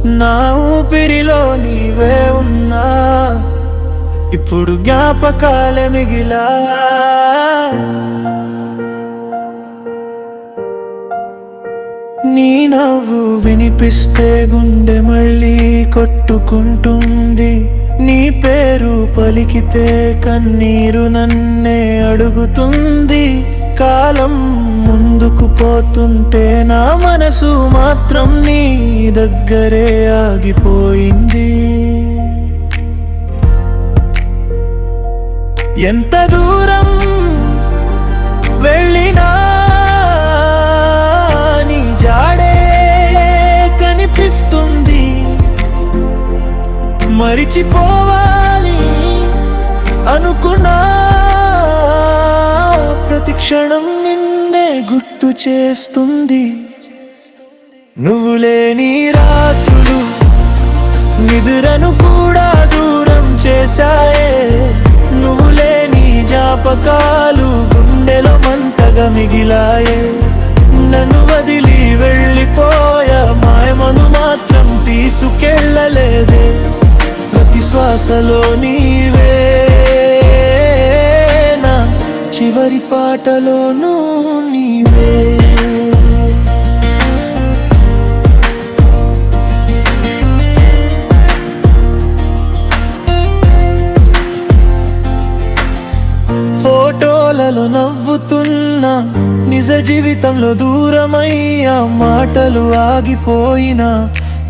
నా ఊపిరిలో నీవే ఉన్నా, ఇప్పుడు జ్ఞాపకాలే మిగిలా. నీ నవ్వు వినిపిస్తే గుండె మళ్ళీ కొట్టుకుంటుంది, నీ పేరు పలికితే కన్నీరు నన్నే అడుగుతుంది. కాలం ముందుకు పోతుంటే నా మనసు మాత్రం నీ దగ్గరే ఆగిపోయింది. ఎంత దూరం వెళ్ళినా నీ జాడే కనిపిస్తుంది. మరిచిపోవాలి అనుకున్నా ప్రతి క్షణం నిన్నే గుర్తు చేస్తుంది. నువ్వు లేని రాత్రులు నిద్రను కూడా దూరం చేశాయే, నువ్వు లేని జ్ఞాపకాలు గుండెలో మంటగా మిగిలాయే. నన్ను వదిలి వెళ్ళిపోయా మాయమను మాత్రం తీసుకెళ్ళలేదే, ప్రతి శ్వాసలో నీవే, నా చివరి పాటలోనూ నీవే. ఫోటోలలో నవ్వుతున్నా, నిజ జీవితంలో దూరమయ్యా. మాటలు ఆగిపోయినా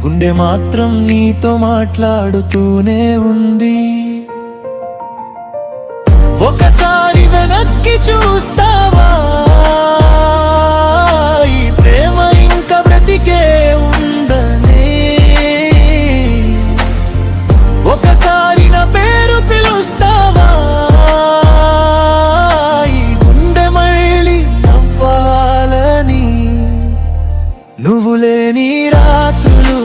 గుండె మాత్రం నీతో మాట్లాడుతూనే ఉంది. ఒకసారి వెనక్కి చూస్తావా, ఈ ప్రేమ ఇంకా బ్రతికే ఉందనే. ఒకసారి నా పేరు పిలుస్తావా, ఈ గుండె మళ్ళీ నవ్వాలని. నువ్వు లేని రాత్రులు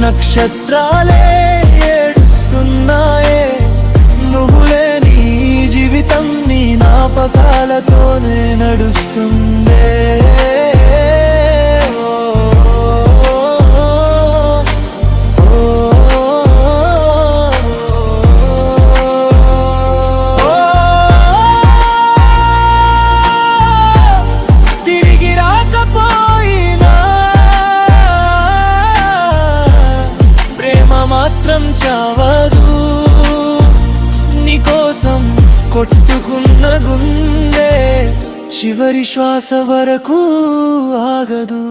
నక్షత్రాలే ఏడుస్తున్నాయే, నువ్వు లేని జీవితం నీ జ్ఞాపకాలతోనే నడుస్తుందే. తిరిగి రాకపోయినా ప్రేమ మాత్రం చావదు, నీకోసం కొట్టుకున్న గుండె చివరి శ్వాస వరకు ఆగదు.